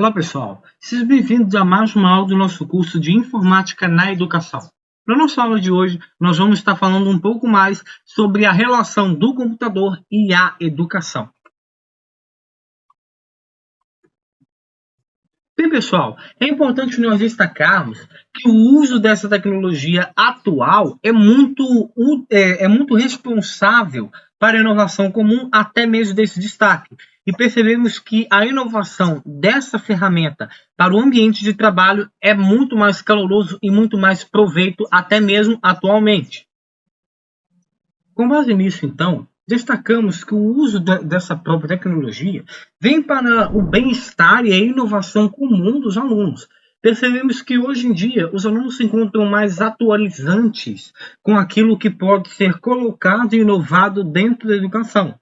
Olá pessoal, sejam bem-vindos a mais uma aula do nosso curso de Informática na Educação. Na nossa aula de hoje, nós vamos estar falando um pouco mais sobre a relação do computador e a educação. Bem pessoal, é importante nós destacarmos que o uso dessa tecnologia atual é muito responsável para a inovação comum, até mesmo desse destaque. E percebemos que a inovação dessa ferramenta para o ambiente de trabalho é muito mais caloroso e muito mais proveito, até mesmo atualmente. Com base nisso, então, destacamos que o uso dessa própria tecnologia vem para o bem-estar e a inovação comum dos alunos. Percebemos que hoje em dia os alunos se encontram mais atualizantes com aquilo que pode ser colocado e inovado dentro da educação.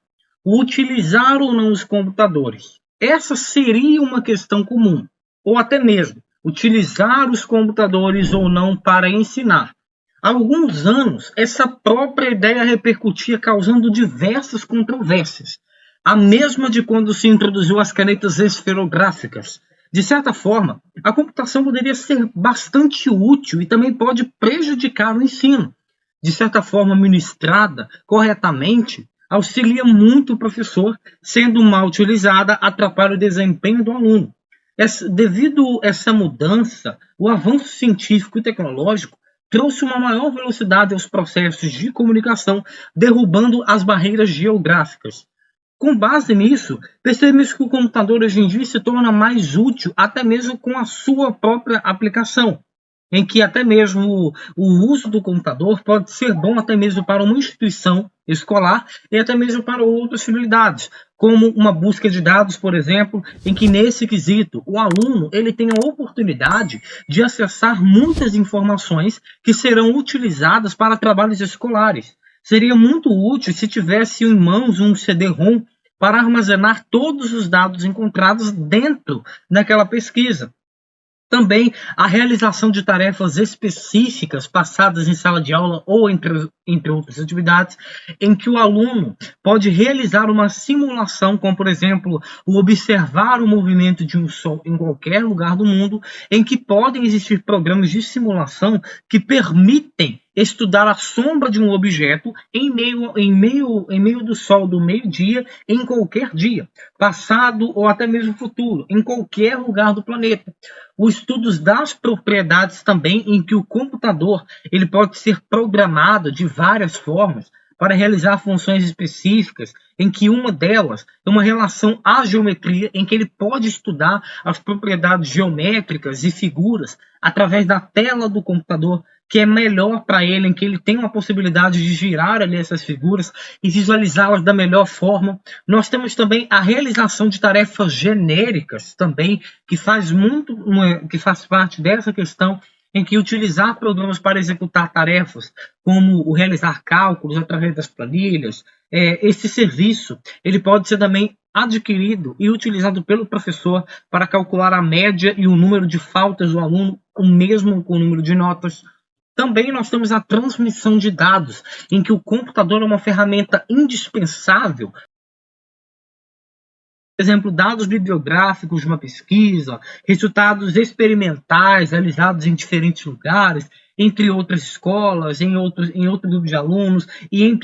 O utilizar ou não os computadores. Essa seria uma questão comum. Ou até mesmo, utilizar os computadores ou não para ensinar. Há alguns anos, essa própria ideia repercutia, causando diversas controvérsias. A mesma de quando se introduziu as canetas esferográficas. De certa forma, a computação poderia ser bastante útil e também pode prejudicar o ensino. De certa forma, ministrada corretamente, auxilia muito o professor, sendo mal utilizada, atrapalha o desempenho do aluno. Devido a essa mudança, o avanço científico e tecnológico trouxe uma maior velocidade aos processos de comunicação, derrubando as barreiras geográficas. Com base nisso, percebemos que o computador hoje em dia se torna mais útil, até mesmo com a sua própria aplicação, em que até mesmo o uso do computador pode ser bom até mesmo para uma instituição escolar e até mesmo para outras finalidades, como uma busca de dados, por exemplo, em que nesse quesito o aluno ele tem a oportunidade de acessar muitas informações que serão utilizadas para trabalhos escolares. Seria muito útil se tivesse em mãos um CD-ROM para armazenar todos os dados encontrados dentro daquela pesquisa. Também a realização de tarefas específicas passadas em sala de aula ou entre outras atividades, em que o aluno pode realizar uma simulação, como por exemplo, o observar o movimento de um sol em qualquer lugar do mundo, em que podem existir programas de simulação que permitem estudar a sombra de um objeto em meio do sol do meio-dia, em qualquer dia, passado ou até mesmo futuro, em qualquer lugar do planeta. Os estudos das propriedades também, em que o computador ele pode ser programado de várias formas para realizar funções específicas, em que uma delas é uma relação à geometria, em que ele pode estudar as propriedades geométricas e figuras através da tela do computador, que é melhor para ele, em que ele tem uma possibilidade de girar ali essas figuras e visualizá-las da melhor forma. Nós temos também a realização de tarefas genéricas também, que faz parte dessa questão, em que utilizar programas para executar tarefas, como o realizar cálculos através das planilhas, esse serviço ele pode ser também adquirido e utilizado pelo professor para calcular a média e o número de faltas do aluno, o mesmo com o número de notas. Também nós temos a transmissão de dados, em que o computador é uma ferramenta indispensável. Por exemplo, dados bibliográficos de uma pesquisa, resultados experimentais realizados em diferentes lugares, entre outras escolas, em outro grupo de alunos, e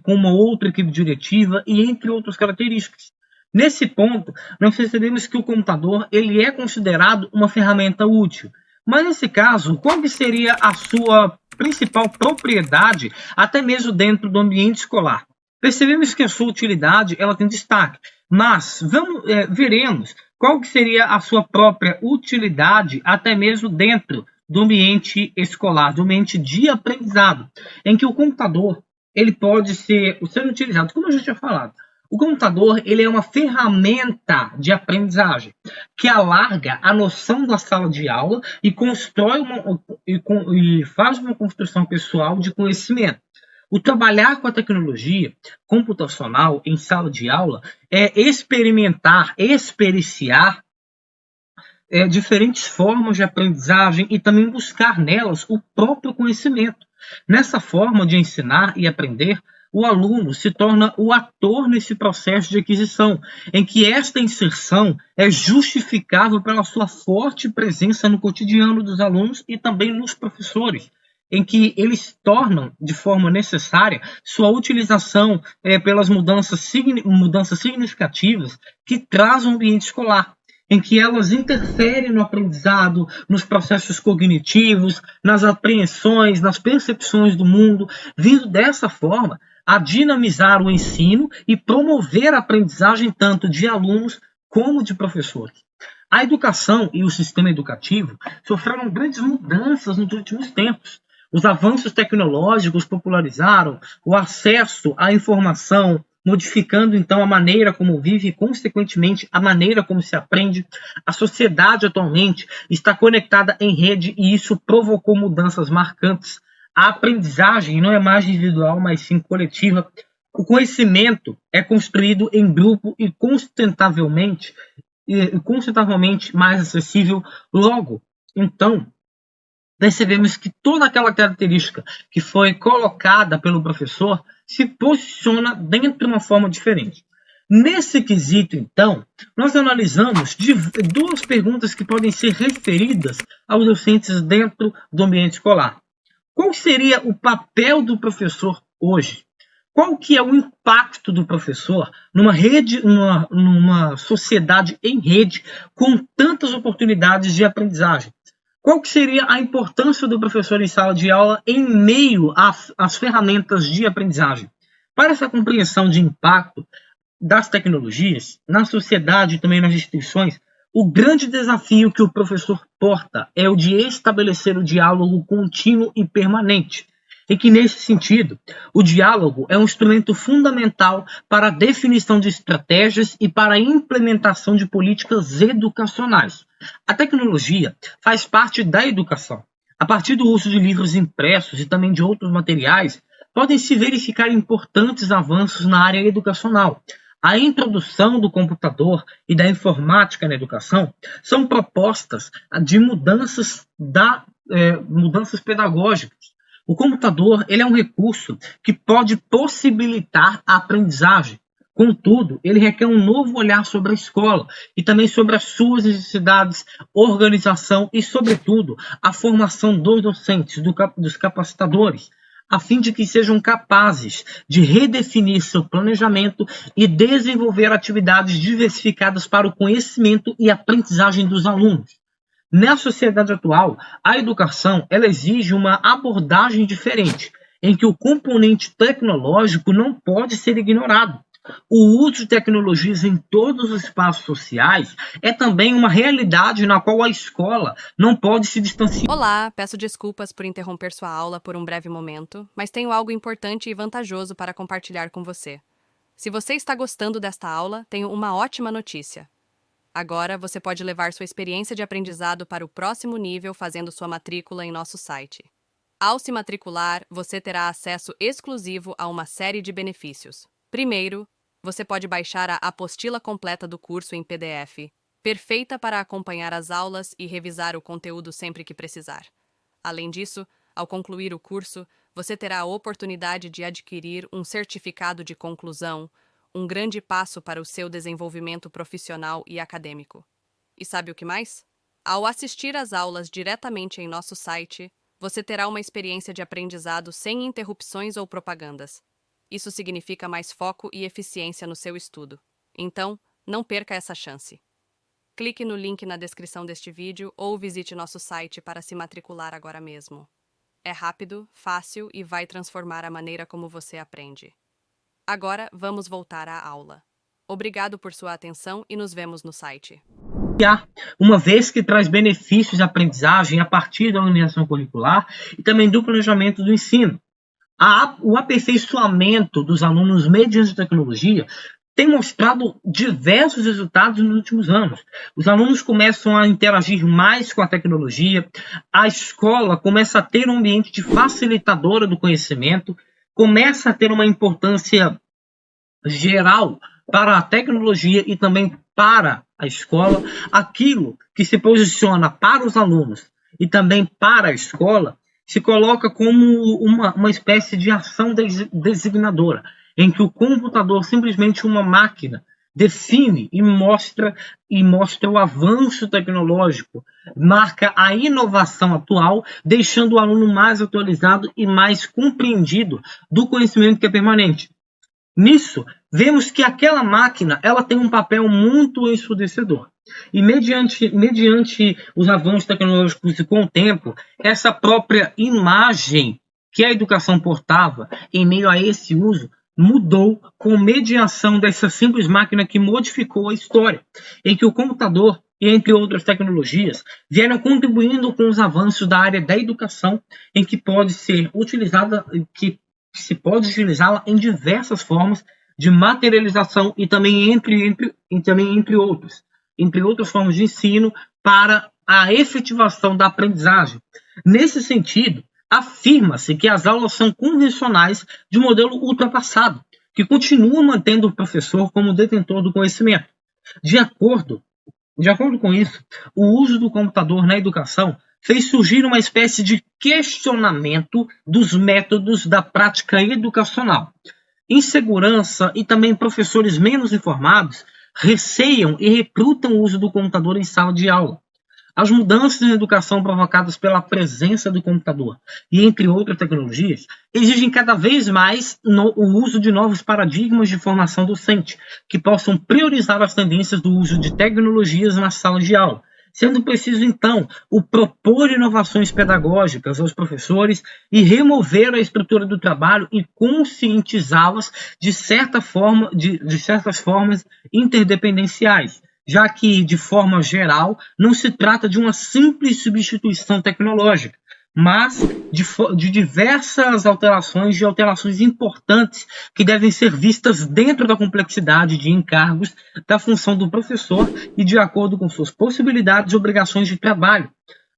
com uma outra equipe diretiva, e entre outras características. Nesse ponto, nós percebemos que o computador ele é considerado uma ferramenta útil. Mas nesse caso, qual que seria a sua principal propriedade, até mesmo dentro do ambiente escolar? Percebemos que a sua utilidade ela tem destaque, mas veremos qual que seria a sua própria utilidade, até mesmo dentro do ambiente escolar, do ambiente de aprendizado, em que o computador ele pode ser utilizado, como eu já tinha falado. O computador ele é uma ferramenta de aprendizagem que alarga a noção da sala de aula e faz uma construção pessoal de conhecimento. O trabalhar com a tecnologia computacional em sala de aula é experienciar diferentes formas de aprendizagem e também buscar nelas o próprio conhecimento. Nessa forma de ensinar e aprender, o aluno se torna o ator nesse processo de aquisição, em que esta inserção é justificável pela sua forte presença no cotidiano dos alunos e também nos professores, em que eles tornam de forma necessária sua utilização pelas mudanças significativas que traz o ambiente escolar, em que elas interferem no aprendizado, nos processos cognitivos, nas apreensões, nas percepções do mundo, vindo dessa forma a dinamizar o ensino e promover a aprendizagem tanto de alunos como de professores. A educação e o sistema educativo sofreram grandes mudanças nos últimos tempos. Os avanços tecnológicos popularizaram o acesso à informação, modificando então a maneira como vive e, consequentemente, a maneira como se aprende. A sociedade atualmente está conectada em rede e isso provocou mudanças marcantes. A aprendizagem não é mais individual, mas sim coletiva. O conhecimento é construído em grupo e constatavelmente mais acessível. Logo, então, percebemos que toda aquela característica que foi colocada pelo professor se posiciona dentro de uma forma diferente. Nesse quesito, então, nós analisamos duas perguntas que podem ser referidas aos docentes dentro do ambiente escolar. Qual seria o papel do professor hoje? Qual que é o impacto do professor numa rede, numa sociedade em rede com tantas oportunidades de aprendizagem? Qual que seria a importância do professor em sala de aula em meio às ferramentas de aprendizagem? Para essa compreensão de impacto das tecnologias na sociedade e também nas instituições, o grande desafio que o professor porta é o de estabelecer o diálogo contínuo e permanente. E que, nesse sentido, o diálogo é um instrumento fundamental para a definição de estratégias e para a implementação de políticas educacionais. A tecnologia faz parte da educação. A partir do uso de livros impressos e também de outros materiais, podem se verificar importantes avanços na área educacional. A introdução do computador e da informática na educação são propostas de mudanças pedagógicas. O computador ele é um recurso que pode possibilitar a aprendizagem. Contudo, ele requer um novo olhar sobre a escola e também sobre as suas necessidades, organização e, sobretudo, a formação dos docentes, dos capacitadores, a fim de que sejam capazes de redefinir seu planejamento e desenvolver atividades diversificadas para o conhecimento e aprendizagem dos alunos. Na sociedade atual, a educação ela exige uma abordagem diferente, em que o componente tecnológico não pode ser ignorado. O uso de tecnologias em todos os espaços sociais é também uma realidade na qual a escola não pode se distanciar. Olá, peço desculpas por interromper sua aula por um breve momento, mas tenho algo importante e vantajoso para compartilhar com você. Se você está gostando desta aula, tenho uma ótima notícia. Agora, você pode levar sua experiência de aprendizado para o próximo nível fazendo sua matrícula em nosso site. Ao se matricular, você terá acesso exclusivo a uma série de benefícios. Primeiro, você pode baixar a apostila completa do curso em PDF, perfeita para acompanhar as aulas e revisar o conteúdo sempre que precisar. Além disso, ao concluir o curso, você terá a oportunidade de adquirir um certificado de conclusão, um grande passo para o seu desenvolvimento profissional e acadêmico. E sabe o que mais? Ao assistir às aulas diretamente em nosso site, você terá uma experiência de aprendizado sem interrupções ou propagandas. Isso significa mais foco e eficiência no seu estudo. Então, não perca essa chance. Clique no link na descrição deste vídeo ou visite nosso site para se matricular agora mesmo. É rápido, fácil e vai transformar a maneira como você aprende. Agora, vamos voltar à aula. Obrigado por sua atenção e nos vemos no site. Uma vez que traz benefícios de aprendizagem a partir da organização curricular e também do planejamento do ensino. O aperfeiçoamento dos alunos mediante tecnologia tem mostrado diversos resultados nos últimos anos. Os alunos começam a interagir mais com a tecnologia, a escola começa a ter um ambiente de facilitadora do conhecimento, começa a ter uma importância geral para a tecnologia e também para a escola. Aquilo que se posiciona para os alunos e também para a escola se coloca como uma espécie de ação designadora, em que o computador, simplesmente uma máquina, define e mostra o avanço tecnológico, marca a inovação atual, deixando o aluno mais atualizado e mais compreendido do conhecimento que é permanente. Nisso, vemos que aquela máquina ela tem um papel muito ensurdecedor. E mediante os avanços tecnológicos e com o tempo, essa própria imagem que a educação portava em meio a esse uso mudou com mediação dessa simples máquina que modificou a história, em que o computador e entre outras tecnologias vieram contribuindo com os avanços da área da educação, em que pode ser utilizada, que se pode utilizá-la em diversas formas de materialização e também entre outras formas de ensino para a efetivação da aprendizagem. Nesse sentido, afirma-se que as aulas são convencionais de modelo ultrapassado, que continua mantendo o professor como detentor do conhecimento. De acordo com isso, o uso do computador na educação fez surgir uma espécie de questionamento dos métodos da prática educacional. Insegurança e também professores menos informados receiam e recrutam o uso do computador em sala de aula. As mudanças na educação provocadas pela presença do computador e entre outras tecnologias exigem cada vez mais o uso de novos paradigmas de formação docente, que possam priorizar as tendências do uso de tecnologias na sala de aula, sendo preciso, então, o propor inovações pedagógicas aos professores e remover a estrutura do trabalho e conscientizá-las de certas formas interdependenciais, já que, de forma geral, não se trata de uma simples substituição tecnológica, mas de diversas alterações importantes que devem ser vistas dentro da complexidade de encargos da função do professor e de acordo com suas possibilidades e obrigações de trabalho.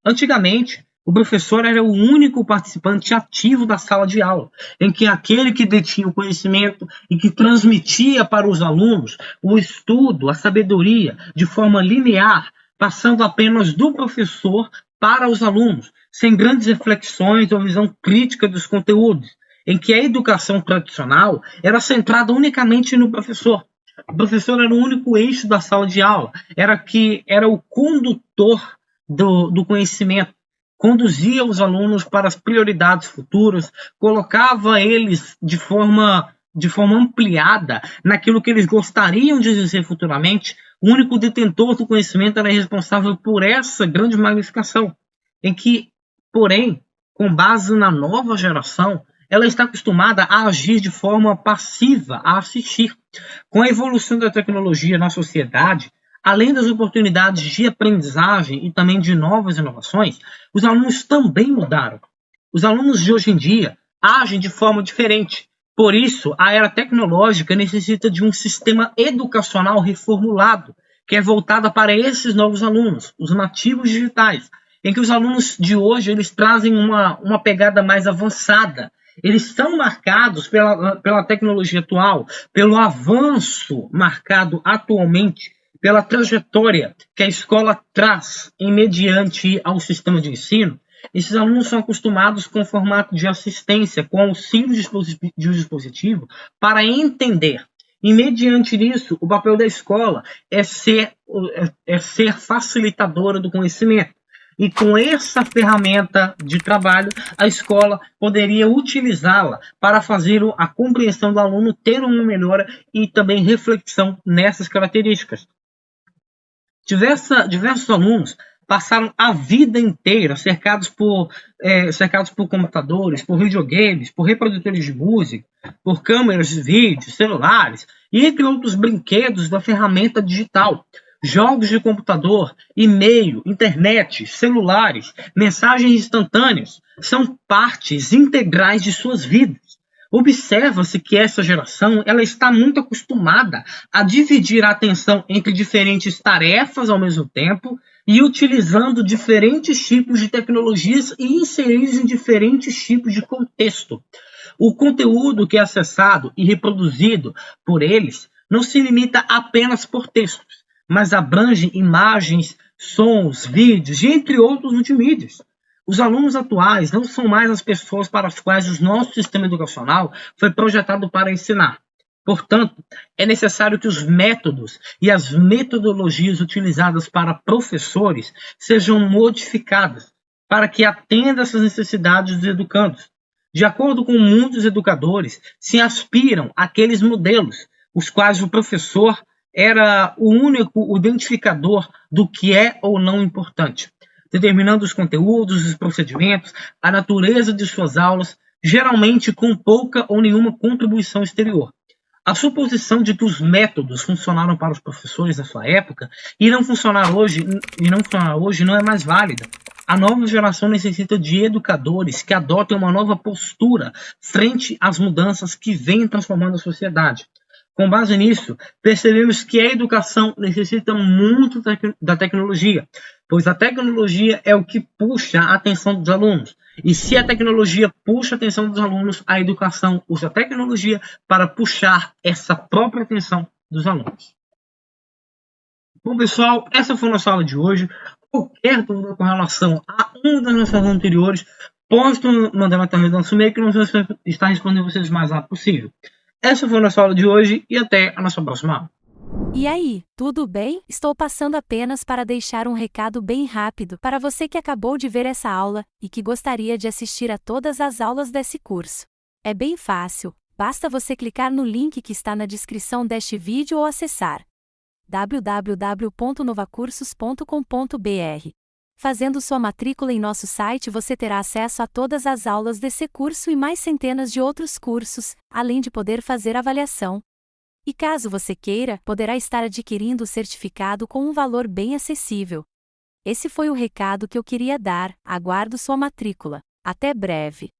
Antigamente, o professor era o único participante ativo da sala de aula, em que aquele que detinha o conhecimento e que transmitia para os alunos o estudo, a sabedoria, de forma linear, passando apenas do professor para os alunos, sem grandes reflexões ou visão crítica dos conteúdos, em que a educação tradicional era centrada unicamente no professor. O professor era o único eixo da sala de aula, era o condutor do conhecimento, conduzia os alunos para as prioridades futuras, colocava eles de forma ampliada naquilo que eles gostariam de dizer futuramente. O único detentor do conhecimento era responsável por essa grande magnificação, em que, porém, com base na nova geração, ela está acostumada a agir de forma passiva, a assistir. Com a evolução da tecnologia na sociedade, além das oportunidades de aprendizagem e também de novas inovações, os alunos também mudaram. Os alunos de hoje em dia agem de forma diferente. Por isso, a era tecnológica necessita de um sistema educacional reformulado, que é voltado para esses novos alunos, os nativos digitais, em que os alunos de hoje eles trazem uma pegada mais avançada. Eles são marcados pela tecnologia atual, pelo avanço marcado atualmente, pela trajetória que a escola traz mediante ao sistema de ensino. Esses alunos são acostumados com o formato de assistência, com auxílio de um dispositivo, para entender. E, mediante isso, o papel da escola é ser facilitadora do conhecimento. E com essa ferramenta de trabalho, a escola poderia utilizá-la para fazer a compreensão do aluno ter uma melhora e também reflexão nessas características. Diversos alunos passaram a vida inteira cercados por computadores, por videogames, por reprodutores de música, por câmeras de vídeo, celulares e entre outros brinquedos da ferramenta digital. Jogos de computador, e-mail, internet, celulares, mensagens instantâneas são partes integrais de suas vidas. Observa-se que essa geração ela está muito acostumada a dividir a atenção entre diferentes tarefas ao mesmo tempo e utilizando diferentes tipos de tecnologias e inseridos em diferentes tipos de contexto. O conteúdo que é acessado e reproduzido por eles não se limita apenas por textos, mas abrange imagens, sons, vídeos e entre outros multimídias. Os alunos atuais não são mais as pessoas para as quais o nosso sistema educacional foi projetado para ensinar. Portanto, é necessário que os métodos e as metodologias utilizadas para professores sejam modificadas para que atenda essas necessidades dos educandos. De acordo com muitos educadores, se aspiram àqueles modelos, os quais o professor era o único identificador do que é ou não importante, determinando os conteúdos, os procedimentos, a natureza de suas aulas, geralmente com pouca ou nenhuma contribuição exterior. A suposição de que os métodos funcionaram para os professores da sua época e não funcionar hoje não é mais válida. A nova geração necessita de educadores que adotem uma nova postura frente às mudanças que vêm transformando a sociedade. Com base nisso, percebemos que a educação necessita muito da tecnologia, pois a tecnologia é o que puxa a atenção dos alunos. E se a tecnologia puxa a atenção dos alunos, a educação usa a tecnologia para puxar essa própria atenção dos alunos. Bom, pessoal, essa foi a nossa aula de hoje. Qualquer dúvida com relação a uma das nossas aulas anteriores, pode mandar uma mensagem no nosso e-mail que nós vamos estar respondendo vocês o mais rápido possível. Essa foi a nossa aula de hoje e até a nossa próxima aula. E aí, tudo bem? Estou passando apenas para deixar um recado bem rápido para você que acabou de ver essa aula e que gostaria de assistir a todas as aulas desse curso. É bem fácil, basta você clicar no link que está na descrição deste vídeo ou acessar www.novacursos.com.br. Fazendo sua matrícula em nosso site, você terá acesso a todas as aulas desse curso e mais centenas de outros cursos, além de poder fazer avaliação. E caso você queira, poderá estar adquirindo o certificado com um valor bem acessível. Esse foi o recado que eu queria dar. Aguardo sua matrícula. Até breve!